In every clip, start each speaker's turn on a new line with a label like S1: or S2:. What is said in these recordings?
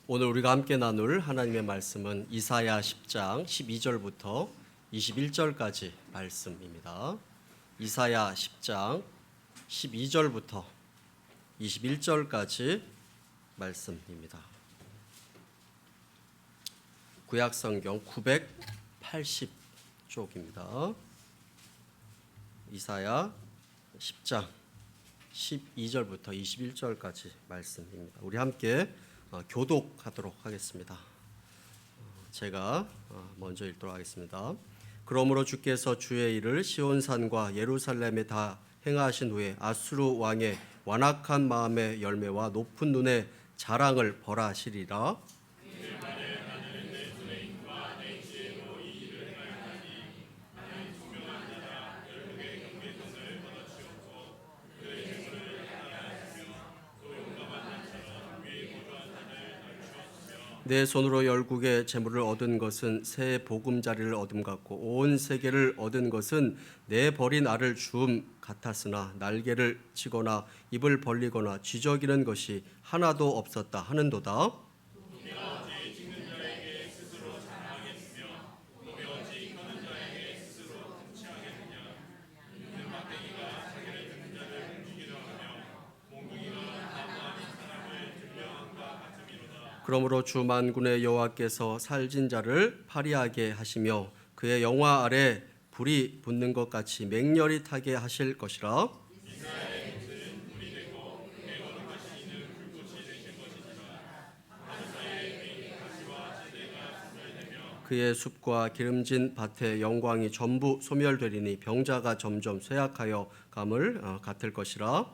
S1: 오늘 우리가 함께 나눌 하나님의 말씀은 이사야 10장 12절부터 21절까지 말씀입니다. 이사야 10장 12절부터 21절까지 말씀입니다. 구약성경 980쪽입니다. 이사야 10장 12절부터 21절까지 말씀입니다. 우리 함께 교독하도록 하겠습니다. 제가 먼저 읽도록 하겠습니다. 그러므로 주께서 주의 일을 시온산과 예루살렘에 다 행하신 후에 아수르 왕의 완악한 마음의 열매와 높은 눈의 자랑을 벌하시리라. 내 손으로 열국의 재물을 얻은 것은 새 보금자리를 얻음 같고 온 세계를 얻은 것은 내 버린 알을 주움 같았으나 날개를 치거나 입을 벌리거나 쥐저기는 것이 하나도 없었다 하는도다. 그러므로 주 만군의 여호와께서 살진 자를 파리하게 하시며 그의 영화 아래 불이 붙는 것 같이 맹렬히 타게 하실 것이라. 그의 숲과 기름진 밭의 영광이 전부 소멸되리니 병자가 점점 쇠약하여 감을 같을 것이라.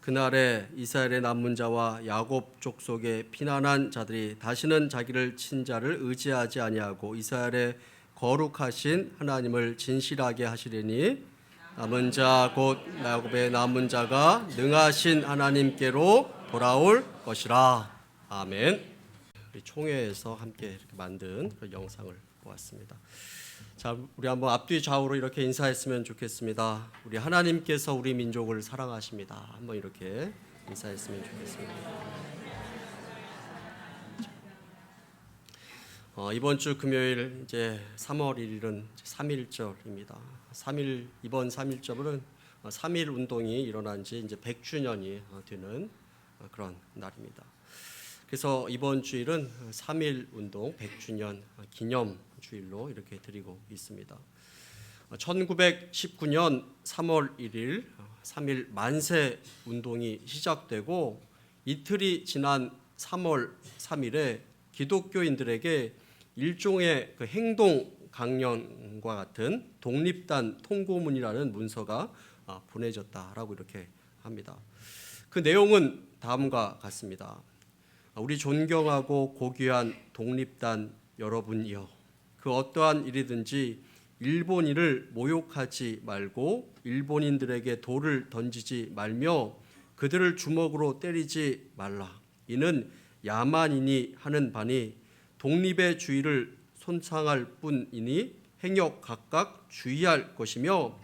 S1: 그날에 이스라엘의 남은 자와 야곱 족속의 피난한 자들이 다시는 자기를 친 자를 의지하지 아니하고 이스라엘의 거룩하신 하나님을 진실하게 하시리니 남은 자 곧 야곱의 남은 자가 능하신 하나님께로 돌아올 것이라. 아멘. 우리 총회에서 함께 이렇게 만든 그 영상을 보았습니다. 자, 우리 한번 앞뒤 좌우로 이렇게 인사했으면 좋겠습니다. 우리 하나님께서 우리 민족을 사랑하십니다. 한번 이렇게 인사했으면 좋겠습니다. 이번 주 금요일 이제 3월 1일은 3.1절입니다. 이번 3.1절은 3.1 운동이 일어난 지 이제 100주년이 되는 그런 날입니다. 그래서 이번 주일은 3.1 운동 100주년 기념 주일로 이렇게 드리고 있습니다. 1919년 3월 1일 3.1 만세 운동이 시작되고 이틀이 지난 3월 3일에 기독교인들에게 일종의 그 행동 강령과 같은 독립단 통고문이라는 문서가 보내졌다라고 이렇게 합니다. 그 내용은 다음과 같습니다. 우리 존경하고 고귀한 독립단 여러분이여, 그 어떠한 일이든지 일본인을 모욕하지 말고 일본인들에게 돌을 던지지 말며 그들을 주먹으로 때리지 말라. 이는 야만인이 하는 바니 독립의 주의를 손상할 뿐이니 행역 각각 주의할 것이며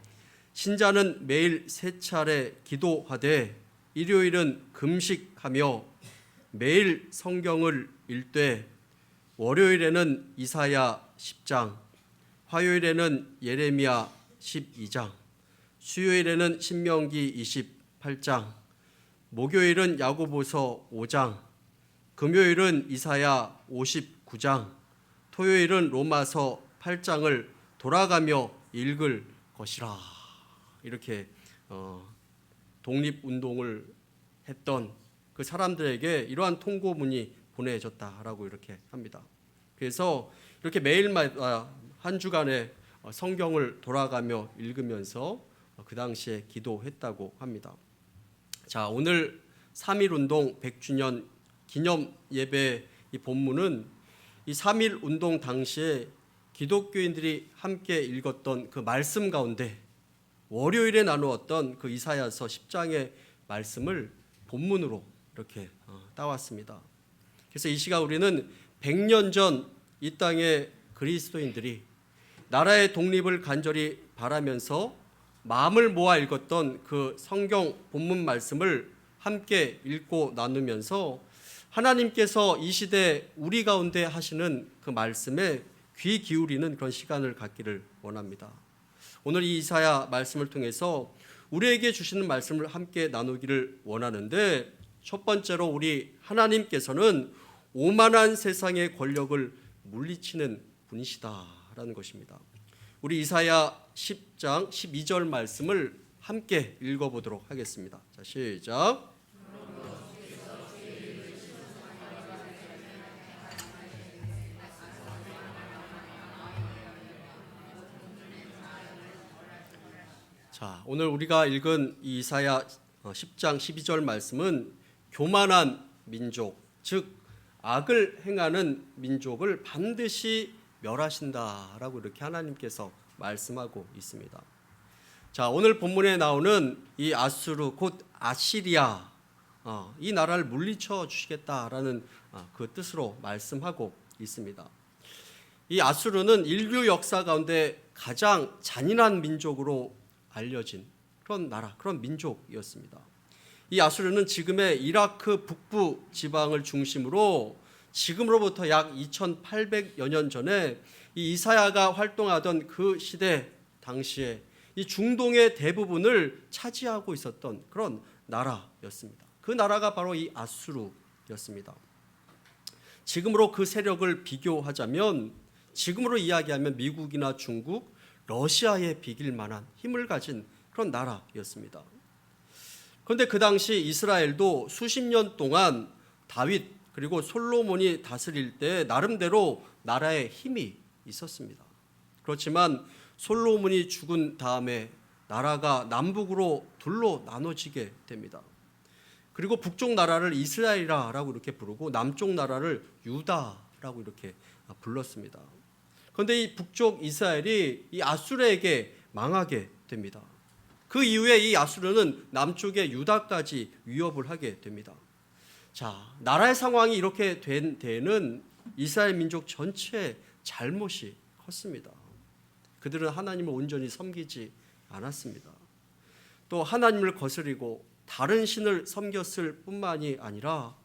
S1: 신자는 매일 3차례 기도하되 일요일은 금식하며 매일 성경을 읽되 월요일에는 이사야 10장, 화요일에는 예레미야 12장, 수요일에는 신명기 28장, 목요일은 야고보서 5장, 금요일은 이사야 59장, 토요일은 로마서 8장을 돌아가며 읽을 것이라. 이렇게 독립운동을 했던 그 사람들에게 이러한 통고문이 보내졌다라고 이렇게 합니다. 그래서 이렇게 매일마다 한 주간의 성경을 돌아가며 읽으면서 그 당시에 기도했다고 합니다. 자, 오늘 3.1 운동 100주년 기념 예배 이 본문은 이 3.1 운동 당시에 기독교인들이 함께 읽었던 그 말씀 가운데 월요일에 나누었던 그 이사야서 10장의 말씀을 본문으로 이렇게 따왔습니다. 그래서 이 시간 우리는 100년 전 이 땅의 그리스도인들이 나라의 독립을 간절히 바라면서 마음을 모아 읽었던 그 성경 본문 말씀을 함께 읽고 나누면서 하나님께서 이 시대 우리 가운데 하시는 그 말씀에 귀 기울이는 그런 시간을 갖기를 원합니다. 오늘 이 이사야 말씀을 통해서 우리에게 주시는 말씀을 함께 나누기를 원하는데, 첫 번째로 우리 하나님께서는 오만한 세상의 권력을 물리치는 분이시다라는 것입니다. 우리 이사야 10장 12절 말씀을 함께 읽어보도록 하겠습니다. 자, 시작. 자, 오늘 우리가 읽은 이 이사야 10장 12절 말씀은 교만한 민족, 즉 악을 행하는 민족을 반드시 멸하신다라고 이렇게 하나님께서 말씀하고 있습니다. 자, 오늘 본문에 나오는 이 아수르 곧 아시리아, 이 나라를 물리쳐 주시겠다라는 그 뜻으로 말씀하고 있습니다. 이 아수르는 인류 역사 가운데 가장 잔인한 민족으로 알려진 그런 나라, 그런 민족이었습니다. 이 아수르는 지금의 이라크 북부 지방을 중심으로 지금으로부터 약 2800여 년 전에 이 이사야가 활동하던 그 시대 당시에 이 중동의 대부분을 차지하고 있었던 그런 나라였습니다. 그 나라가 바로 이 아수르였습니다. 지금으로 그 세력을 비교하자면, 지금으로 이야기하면 미국이나 중국, 러시아에 비길 만한 힘을 가진 그런 나라였습니다. 그런데 그 당시 이스라엘도 수십 년 동안 다윗 그리고 솔로몬이 다스릴 때 나름대로 나라에 힘이 있었습니다. 그렇지만 솔로몬이 죽은 다음에 나라가 남북으로 둘로 나눠지게 됩니다. 그리고 북쪽 나라를 이스라엘이라고 이렇게 부르고 남쪽 나라를 유다라고 이렇게 불렀습니다. 그런데 이 북쪽 이스라엘이 이 아수르에게 망하게 됩니다. 그 이후에 이 아수르는 남쪽의 유다까지 위협을 하게 됩니다. 자, 나라의 상황이 이렇게 된 데에는 이스라엘 민족 전체의 잘못이 컸습니다. 그들은 하나님을 온전히 섬기지 않았습니다. 또 하나님을 거스리고 다른 신을 섬겼을 뿐만이 아니라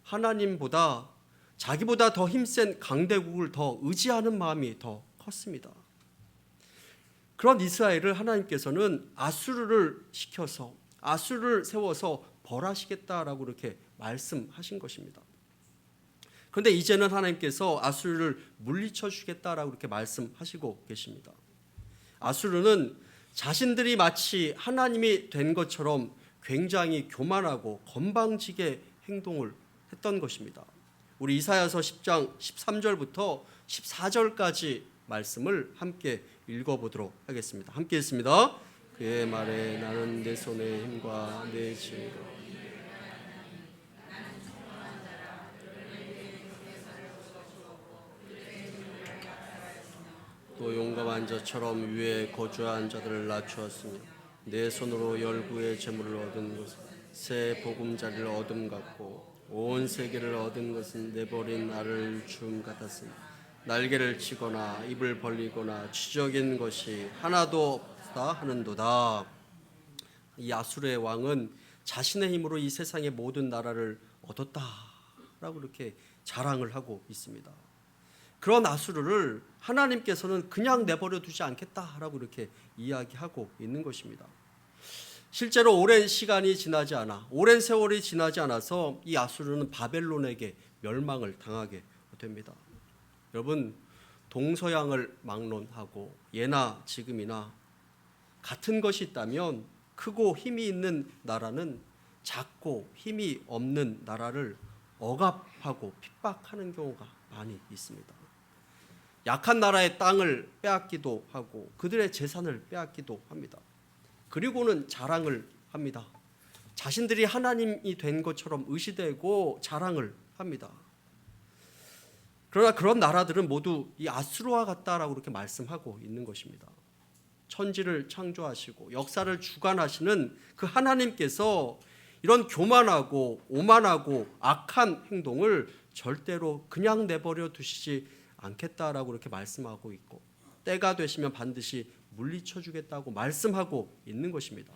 S1: 하나님보다 자기보다 더 힘센 강대국을 더 의지하는 마음이 더 컸습니다. 그런 이스라엘을 하나님께서는 아수르를 시켜서 아수르를 세워서 벌하시겠다라고 이렇게 말씀하신 것입니다. 그런데 이제는 하나님께서 아수르를 물리쳐 주겠다라고 이렇게 말씀하시고 계십니다. 아수르는 자신들이 마치 하나님이 된 것처럼 굉장히 교만하고 건방지게 행동을 했던 것입니다. 우리 이사야서 10장 13절부터 14절까지 말씀을 함께 읽어보도록 하겠습니다. 함께 읽습니다. 그의 말에 나는 내 손의 힘과 내 지혜로 또 용감한 자처럼 위에 거주한 자들을 낮추었으며 내 손으로 열구의 재물을 얻은 것은 새 보금자리를 얻음 같고 온 세계를 얻은 것은 내버린 알을 줌 같았으니 날개를 치거나 입을 벌리거나 지적인 것이 하나도 없다 하는도다. 이 아수르의 왕은 자신의 힘으로 이 세상의 모든 나라를 얻었다라고 이렇게 자랑을 하고 있습니다. 그런 아수르를 하나님께서는 그냥 내버려 두지 않겠다라고 이렇게 이야기하고 있는 것입니다. 실제로 오랜 시간이 지나지 않아, 오랜 세월이 지나지 않아서 이 아수르는 바벨론에게 멸망을 당하게 됩니다. 여러분, 동서양을 막론하고 예나 지금이나 같은 것이 있다면 크고 힘이 있는 나라는 작고 힘이 없는 나라를 억압하고 핍박하는 경우가 많이 있습니다. 약한 나라의 땅을 빼앗기도 하고 그들의 재산을 빼앗기도 합니다. 그리고는 자랑을 합니다. 자신들이 하나님이 된 것처럼 의시되고 자랑을 합니다. 그러나 그런 나라들은 모두 이 아수르와 같다라고 그렇게 말씀하고 있는 것입니다. 천지를 창조하시고 역사를 주관하시는 그 하나님께서 이런 교만하고 오만하고 악한 행동을 절대로 그냥 내버려 두시지 않겠다라고 이렇게 말씀하고 있고 때가 되시면 반드시 물리쳐 주겠다고 말씀하고 있는 것입니다.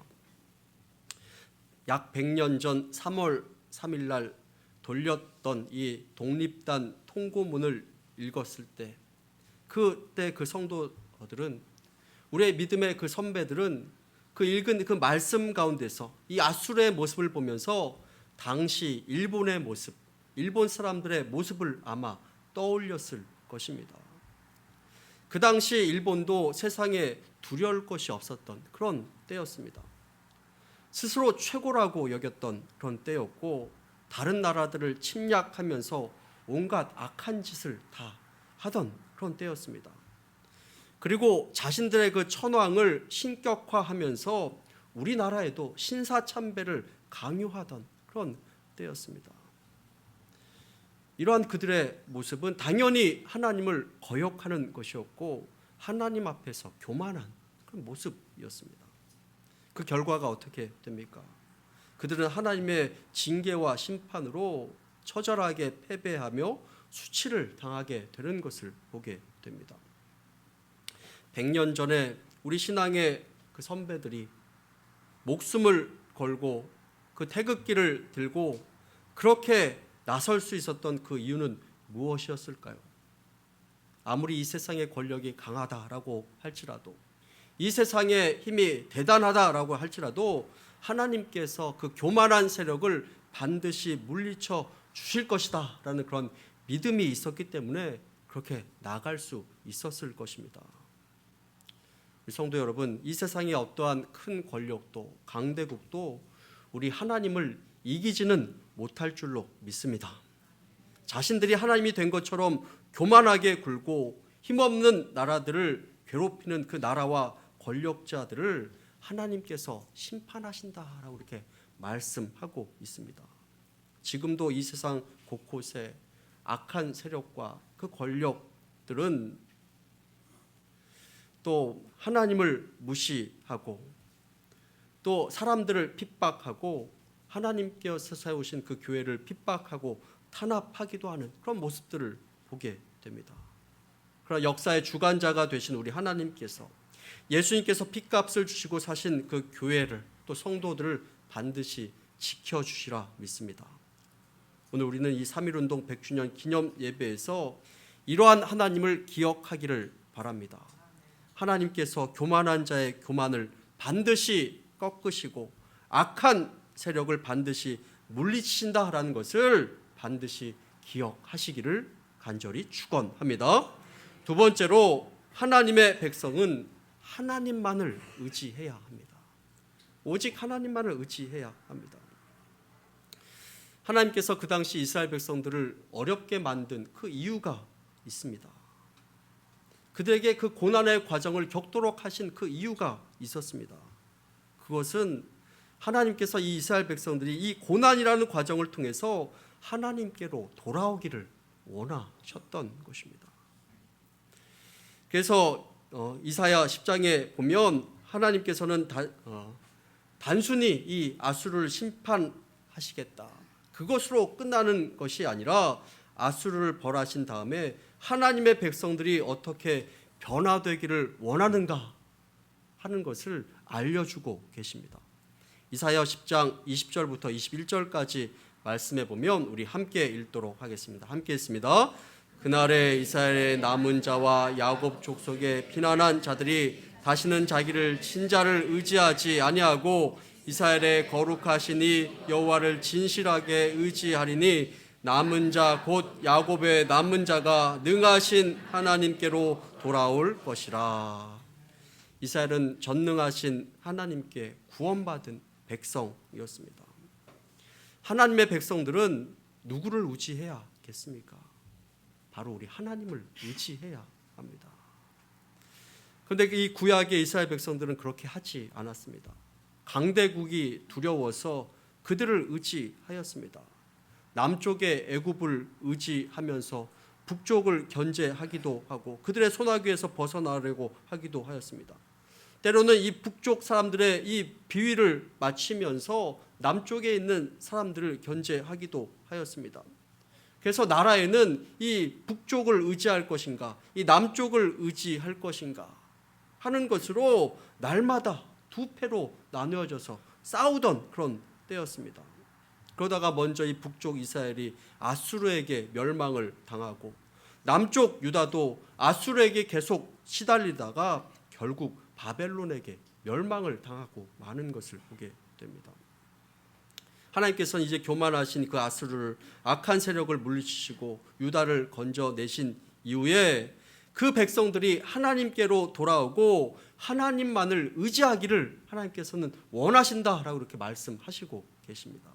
S1: 약 100년 전 3월 3일 날 돌렸던 이 독립단 통고문을 읽었을 때, 그때 그 성도들은, 우리의 믿음의 그 선배들은 그 읽은 그 말씀 가운데서 이 아수르의 모습을 보면서 당시 일본의 모습, 일본 사람들의 모습을 아마 떠올렸을 것입니다. 그 당시 일본도 세상에 두려울 것이 없었던 그런 때였습니다. 스스로 최고라고 여겼던 그런 때였고, 다른 나라들을 침략하면서 온갖 악한 짓을 다 하던 그런 때였습니다. 그리고 자신들의 그 천황을 신격화하면서 우리나라에도 신사참배를 강요하던 그런 때였습니다. 이러한 그들의 모습은 당연히 하나님을 거역하는 것이었고, 하나님 앞에서 교만한 그런 모습이었습니다. 그 결과가 어떻게 됩니까? 그들은 하나님의 징계와 심판으로 처절하게 패배하며 수치를 당하게 되는 것을 보게 됩니다. 100년 전에 우리 신앙의 그 선배들이 목숨을 걸고 그 태극기를 들고 그렇게 나설 수 있었던 그 이유는 무엇이었을까요? 아무리 이 세상의 권력이 강하다라고 할지라도, 이 세상의 힘이 대단하다라고 할지라도 하나님께서 그 교만한 세력을 반드시 물리쳐 주실 것이다 라는 그런 믿음이 있었기 때문에 그렇게 나갈 수 있었을 것입니다. 성도 여러분, 이 세상의 어떠한 큰 권력도 강대국도 우리 하나님을 이기지는 못할 줄로 믿습니다. 자신들이 하나님이 된 것처럼 교만하게 굴고 힘없는 나라들을 괴롭히는 그 나라와 권력자들을 하나님께서 심판하신다라고 이렇게 말씀하고 있습니다. 지금도 이 세상 곳곳에 악한 세력과 그 권력들은 또 하나님을 무시하고 또 사람들을 핍박하고 하나님께서 세우신 그 교회를 핍박하고 탄압하기도 하는 그런 모습들을 보게 됩니다. 그러나 역사의 주관자가 되신 우리 하나님께서, 예수님께서 핏값을 주시고 사신 그 교회를, 또 성도들을 반드시 지켜주시라 믿습니다. 오늘 우리는 이 3.1운동 100주년 기념 예배에서 이러한 하나님을 기억하기를 바랍니다. 하나님께서 교만한 자의 교만을 반드시 꺾으시고 악한 세력을 반드시 물리치신다라는 것을 반드시 기억하시기를 간절히 축원합니다. 두 번째로, 하나님의 백성은 하나님만을 의지해야 합니다. 오직 하나님만을 의지해야 합니다. 하나님께서 그 당시 이스라엘 백성들을 어렵게 만든 그 이유가 있습니다. 그들에게 그 고난의 과정을 겪도록 하신 그 이유가 있었습니다. 그것은 하나님께서 이 이스라엘 백성들이 이 고난이라는 과정을 통해서 하나님께로 돌아오기를 원하셨던 것입니다. 그래서 이사야 10장에 보면 하나님께서는 단순히 이 아수르를 심판하시겠다, 그것으로 끝나는 것이 아니라 아수르를 벌하신 다음에 하나님의 백성들이 어떻게 변화되기를 원하는가 하는 것을 알려주고 계십니다. 이사야 10장 20절부터 21절까지 말씀해 보면 우리 함께 읽도록 하겠습니다. 함께 읽습니다. 그날에 이스라엘의 남은 자와 야곱 족속의 피난한 자들이 다시는 자기를 친자를 의지하지 아니하고 이스라엘의 거룩하시니 여호와를 진실하게 의지하리니 남은 자 곧 야곱의 남은 자가 능하신 하나님께로 돌아올 것이라. 이스라엘은 전능하신 하나님께 구원받은 백성이었습니다. 하나님의 백성들은 누구를 의지해야겠습니까? 바로 우리 하나님을 의지해야 합니다. 그런데 이 구약의 이스라엘 백성들은 그렇게 하지 않았습니다. 강대국이 두려워서 그들을 의지하였습니다. 남쪽의 애굽을 의지하면서 북쪽을 견제하기도 하고 그들의 손아귀에서 벗어나려고 하기도 하였습니다. 때로는 이 북쪽 사람들의 이 비위를 맞추면서 남쪽에 있는 사람들을 견제하기도 하였습니다. 그래서 나라에는 이 북쪽을 의지할 것인가, 이 남쪽을 의지할 것인가, 하는 것으로 날마다 두 패로 나누어져서 싸우던 그런 때였습니다. 그러다가 먼저 이 북쪽 이스라엘이 아수르에게 멸망을 당하고 남쪽 유다도 아수르에게 계속 시달리다가 결국 바벨론에게 멸망을 당하고 마는 것을 보게 됩니다. 하나님께서는 이제 교만하신 그 아수르를 악한 세력을 물리치시고 유다를 건져내신 이후에 그 백성들이 하나님께로 돌아오고 하나님만을 의지하기를 하나님께서는 원하신다라고 이렇게 말씀하시고 계십니다.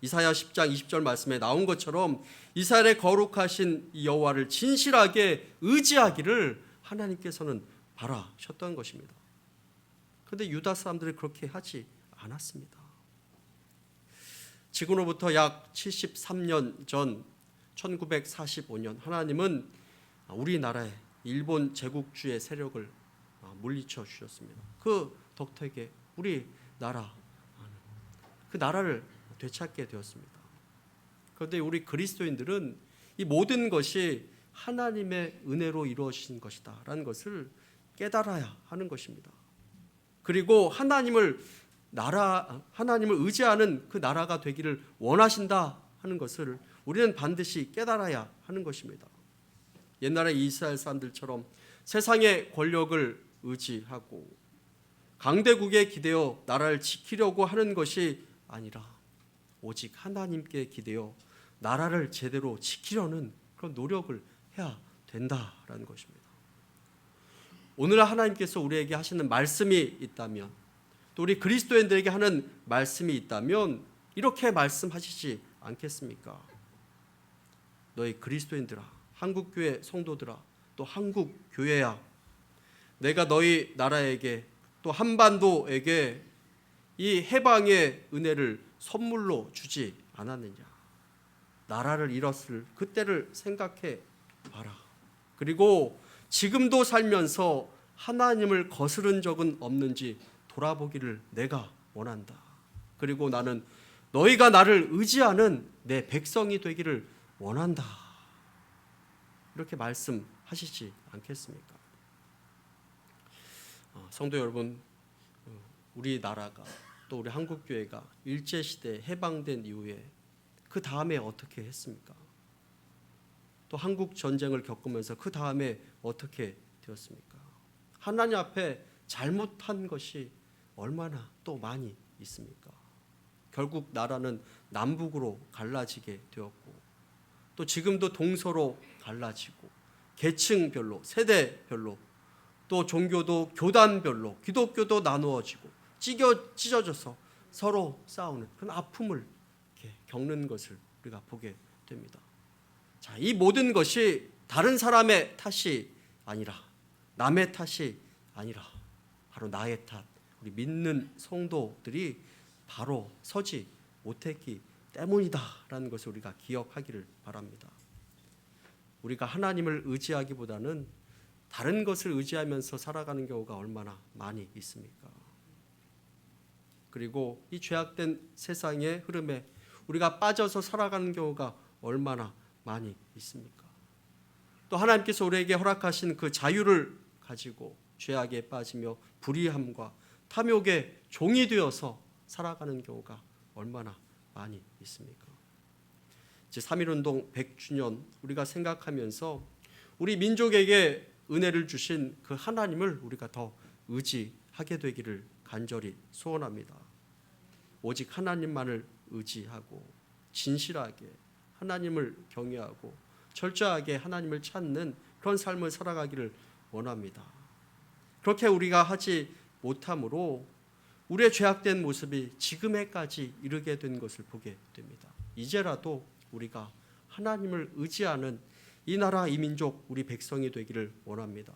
S1: 이사야 10장 20절 말씀에 나온 것처럼 이스라엘의 거룩하신 여호와를 진실하게 의지하기를 하나님께서는 바라셨던 것입니다. 그런데 유다 사람들이 그렇게 하지 않았습니다. 지금으로부터 약 73년 전 1945년 하나님은 우리나라에 일본 제국주의 세력을 물리쳐 주셨습니다. 그 덕택에 우리나라 그 나라를 되찾게 되었습니다. 그런데 우리 그리스도인들은 이 모든 것이 하나님의 은혜로 이루어진 것이다 라는 것을 깨달아야 하는 것입니다. 그리고 하나님을 의지하는 그 나라가 되기를 원하신다 하는 것을 우리는 반드시 깨달아야 하는 것입니다. 옛날에 이스라엘 사람들처럼 세상의 권력을 의지하고 강대국에 기대어 나라를 지키려고 하는 것이 아니라 오직 하나님께 기대어 나라를 제대로 지키려는 그런 노력을 해야 된다라는 것입니다. 오늘 하나님께서 우리에게 하시는 말씀이 있다면, 또 우리 그리스도인들에게 하는 말씀이 있다면 이렇게 말씀하시지 않겠습니까? 너희 그리스도인들아, 한국교회 성도들아, 또 한국교회야, 내가 너희 나라에게 또 한반도에게 이 해방의 은혜를 선물로 주지 않았느냐. 나라를 잃었을 그때를 생각해 봐라. 그리고 지금도 살면서 하나님을 거스른 적은 없는지 돌아보기를 내가 원한다. 그리고 나는 너희가 나를 의지하는 내 백성이 되기를 원한다. 이렇게 말씀하시지 않겠습니까? 성도 여러분, 우리나라가 또 우리 한국교회가 일제시대 해방된 이후에 그 다음에 어떻게 했습니까? 또 한국전쟁을 겪으면서 그 다음에 어떻게 되었습니까? 하나님 앞에 잘못한 것이 얼마나 또 많이 있습니까? 결국 나라는 남북으로 갈라지게 되었고, 또 지금도 동서로 갈라지고, 계층별로, 세대별로, 또 종교도 교단별로, 기독교도 나누어지고 찢어져서 서로 싸우는 그런 아픔을 겪는 것을 우리가 보게 됩니다. 자, 이 모든 것이 다른 사람의 탓이 아니라, 남의 탓이 아니라 바로 나의 탓, 우리 믿는 성도들이 바로 서지 못했기 때문이다라는 것을 우리가 기억하기를 바랍니다. 우리가 하나님을 의지하기보다는 다른 것을 의지하면서 살아가는 경우가 얼마나 많이 있습니까? 그리고 이 죄악된 세상의 흐름에 우리가 빠져서 살아가는 경우가 얼마나 많이 있습니까? 또 하나님께서 우리에게 허락하신 그 자유를 가지고 죄악에 빠지며 불의함과 탐욕의 종이 되어서 살아가는 경우가 얼마나 많이 있습니까? 이제 3.1운동 100주년 우리가 생각하면서 우리 민족에게 은혜를 주신 그 하나님을 우리가 더 의지하게 되기를 간절히 소원합니다. 오직 하나님만을 의지하고 진실하게 하나님을 경외하고 철저하게 하나님을 찾는 그런 삶을 살아가기를 원합니다. 그렇게 우리가 하지 못함으로 우리의 죄악된 모습이 지금에까지 이르게 된 것을 보게 됩니다. 이제라도 우리가 하나님을 의지하는 이 나라 이 민족 우리 백성이 되기를 원합니다.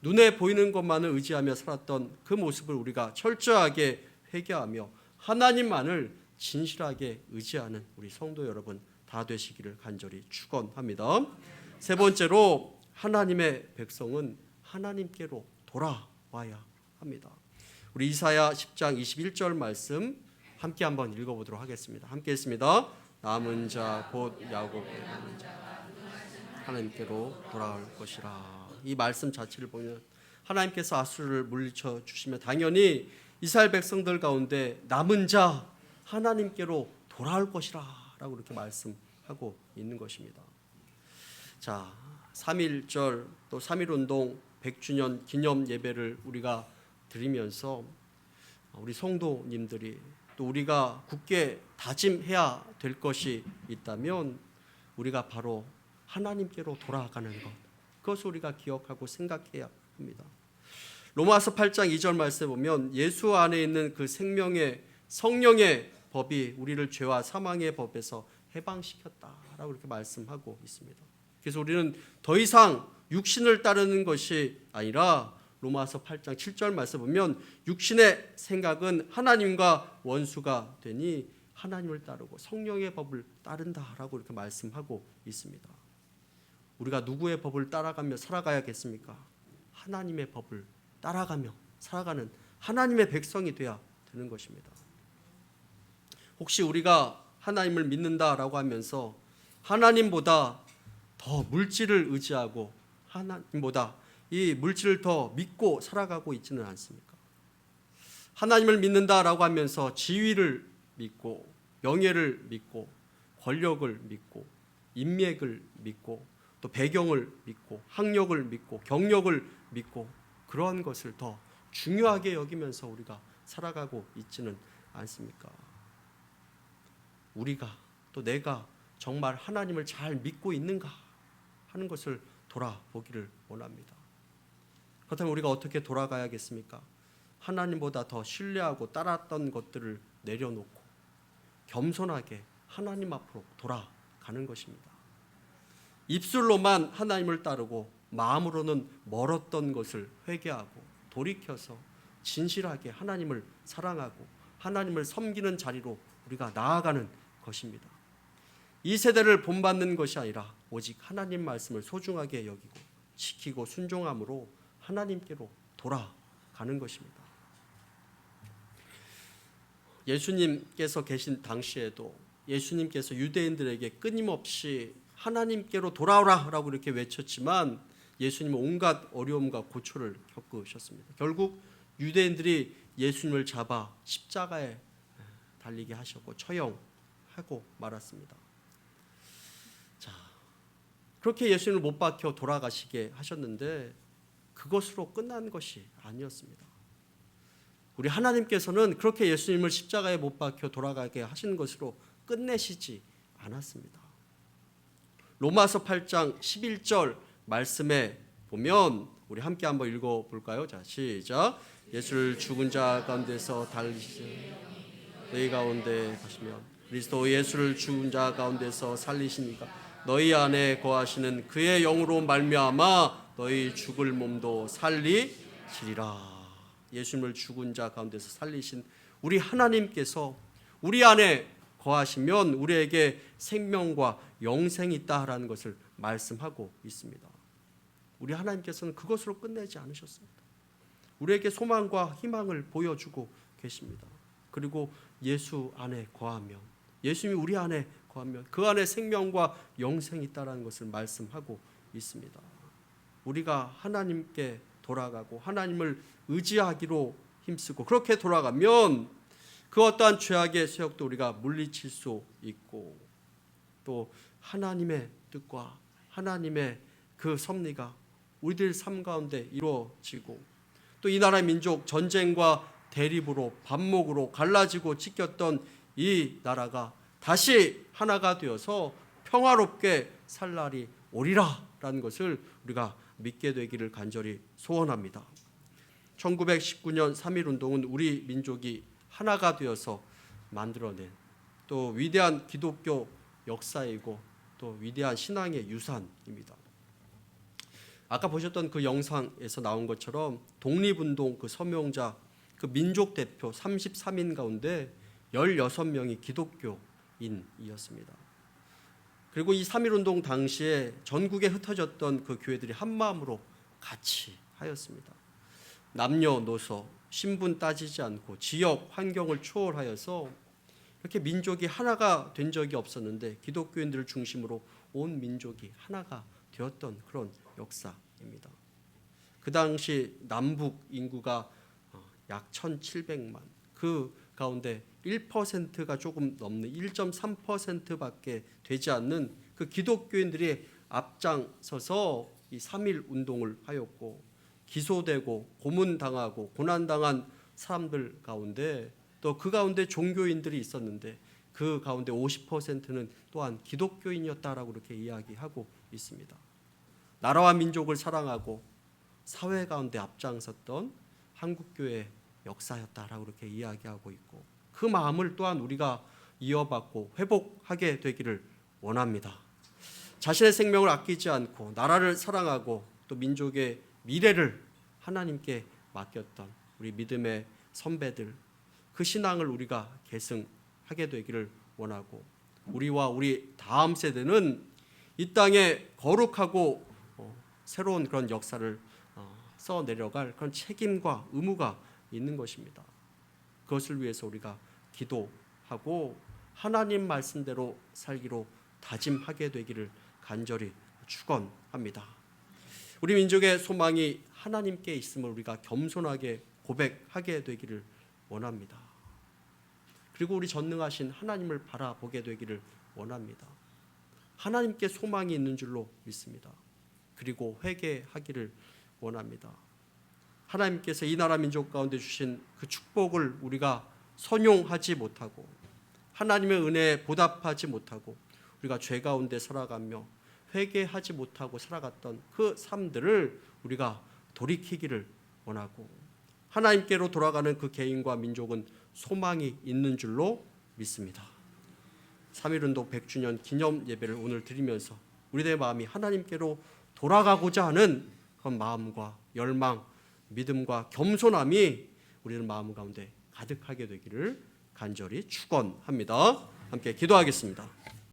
S1: 눈에 보이는 것만을 의지하며 살았던 그 모습을 우리가 철저하게 회개하며 하나님만을 진실하게 의지하는 우리 성도 여러분 다 되시기를 간절히 축원합니다. 세 번째로 하나님의 백성은 하나님께로 돌아와야 합니다. 우리 이사야 10장 21절 말씀 함께 한번 읽어보도록 하겠습니다. 함께 읽습니다. 남은 자 곧 야곱의 남은 자가 하나님께로 돌아올 것이라. 이 말씀 자체를 보면 하나님께서 아수르를 물리쳐 주시면 당연히 이스라엘 백성들 가운데 남은 자 하나님께로 돌아올 것이라 라고 이렇게 말씀하고 있는 것입니다. 자, 3.1절 또 3.1운동 100주년 기념 예배를 우리가 드리면서 우리 성도님들이 또 우리가 굳게 다짐해야 될 것이 있다면 우리가 바로 하나님께로 돌아가는 것, 그것을 우리가 기억하고 생각해야 합니다. 로마서 8장 2절 말씀에 보면 예수 안에 있는 그 생명의 성령의 법이 우리를 죄와 사망의 법에서 해방시켰다라고 이렇게 말씀하고 있습니다. 그래서 우리는 더 이상 육신을 따르는 것이 아니라 로마서 8장 7절 말씀 보면 육신의 생각은 하나님과 원수가 되니 하나님을 따르고 성령의 법을 따른다라고 이렇게 말씀하고 있습니다. 우리가 누구의 법을 따라가며 살아가야겠습니까? 하나님의 법을 따라가며 살아가는 하나님의 백성이 되어야 되는 것입니다. 혹시 우리가 하나님을 믿는다라고 하면서 하나님보다 더 물질을 의지하고 하나님보다 이 물질을 더 믿고 살아가고 있지는 않습니까? 하나님을 믿는다라고 하면서 지위를 믿고 명예를 믿고 권력을 믿고 인맥을 믿고 또 배경을 믿고 학력을 믿고 경력을 믿고 그러한 것을 더 중요하게 여기면서 우리가 살아가고 있지는 않습니까? 우리가 또 내가 정말 하나님을 잘 믿고 있는가 하는 것을 돌아보기를 원합니다. 그렇다면 우리가 어떻게 돌아가야겠습니까? 하나님보다 더 신뢰하고 따랐던 것들을 내려놓고 겸손하게 하나님 앞으로 돌아가는 것입니다. 입술로만 하나님을 따르고 마음으로는 멀었던 것을 회개하고 돌이켜서 진실하게 하나님을 사랑하고 하나님을 섬기는 자리로 우리가 나아가는 것입니다. 이 세대를 본받는 것이 아니라 오직 하나님 말씀을 소중하게 여기고 지키고 순종함으로 하나님께로 돌아가는 것입니다. 예수님께서 계신 당시에도 예수님께서 유대인들에게 끊임없이 하나님께로 돌아오라라고 이렇게 외쳤지만 예수님은 온갖 어려움과 고초를 겪으셨습니다. 결국 유대인들이 예수님을 잡아 십자가에 달리게 하셨고 처형하고 말았습니다. 자, 그렇게 예수님을 못 박혀 돌아가시게 하셨는데 그것으로 끝난 것이 아니었습니다. 우리 하나님께서는 그렇게 예수님을 십자가에 못 박혀 돌아가게 하시는 것으로 끝내시지 않았습니다. 로마서 8장 11절 말씀에 보면 우리 함께 한번 읽어볼까요? 자, 시작. 예수를 죽은 자 가운데서 달리시니 너희 가운데 가시며 그리스도 예수를 죽은 자 가운데서 살리시니까 너희 안에 거하시는 그의 영으로 말미암아 너희 죽을 몸도 살리시리라. 예수님을 죽은 자 가운데서 살리신 우리 하나님께서 우리 안에 거하시면 우리에게 생명과 영생이 있다라는 것을 말씀하고 있습니다. 우리 하나님께서는 그것으로 끝내지 않으셨습니다. 우리에게 소망과 희망을 보여주고 계십니다. 그리고 예수 안에 거하면 예수님이 우리 안에 거하면 그 안에 생명과 영생이 있다라는 것을 말씀하고 있습니다. 우리가 하나님께 돌아가고 하나님을 의지하기로 힘쓰고 그렇게 돌아가면 그 어떠한 죄악의 세력도 우리가 물리칠 수 있고 또 하나님의 뜻과 하나님의 그 섭리가 우리들 삶 가운데 이루어지고 또 이 나라 민족 전쟁과 대립으로 반목으로 갈라지고 찢겼던 이 나라가 다시 하나가 되어서 평화롭게 살 날이 오리라라는 것을 우리가 믿게 되기를 간절히 소원합니다. 1919년 3.1운동은 우리 민족이 하나가 되어서 만들어낸 또 위대한 기독교 역사이고 또 위대한 신앙의 유산입니다. 아까 보셨던 그 영상에서 나온 것처럼 독립운동 그 서명자 그 민족 대표 33인 가운데 16명이 기독교인이었습니다. 그리고 이 3.1운동 당시에 전국에 흩어졌던 그 교회들이 한마음으로 같이 하였습니다. 남녀노소, 신분 따지지 않고 지역, 환경을 초월하여서 이렇게 민족이 하나가 된 적이 없었는데 기독교인들을 중심으로 온 민족이 하나가 되었던 그런 역사입니다. 그 당시 남북 인구가 약 1,700만. 그 가운데 1%가 조금 넘는 1.3%밖에 되지 않는 그 기독교인들이 앞장서서 이 3.1 운동을 하였고, 기소되고 고문당하고 고난당한 사람들 가운데 또 그 가운데 종교인들이 있었는데 그 가운데 50%는 또한 기독교인이었다라고 이렇게 이야기하고 있습니다. 나라와 민족을 사랑하고 사회 가운데 앞장섰던 한국교회 역사였다라고 이렇게 이야기하고 있고, 그 마음을 또한 우리가 이어받고 회복하게 되기를 원합니다. 자신의 생명을 아끼지 않고 나라를 사랑하고 또 민족의 미래를 하나님께 맡겼던 우리 믿음의 선배들, 그 신앙을 우리가 계승하게 되기를 원하고, 우리와 우리 다음 세대는 이 땅에 거룩하고 새로운 그런 역사를 써 내려갈 그런 책임과 의무가 있는 것입니다. 그것을 위해서 우리가 기도하고 하나님 말씀대로 살기로 다짐하게 되기를 간절히 축원합니다. 우리 민족의 소망이 하나님께 있음을 우리가 겸손하게 고백하게 되기를 원합니다. 그리고 우리 전능하신 하나님을 바라보게 되기를 원합니다. 하나님께 소망이 있는 줄로 믿습니다. 그리고 회개하기를 원합니다. 하나님께서 이 나라 민족 가운데 주신 그 축복을 우리가 선용하지 못하고 하나님의 은혜에 보답하지 못하고 우리가 죄 가운데 살아가며 회개하지 못하고 살아갔던 그 삶들을 우리가 돌이키기를 원하고, 하나님께로 돌아가는 그 개인과 민족은 소망이 있는 줄로 믿습니다. 3.1운동 100주년 기념 예배를 오늘 드리면서 우리들의 마음이 하나님께로 돌아가고자 하는 그런 마음과 열망, 믿음과 겸손함이 우리의 마음 가운데 가득하게 되기를 간절히 축원합니다. 함께 기도하겠습니다.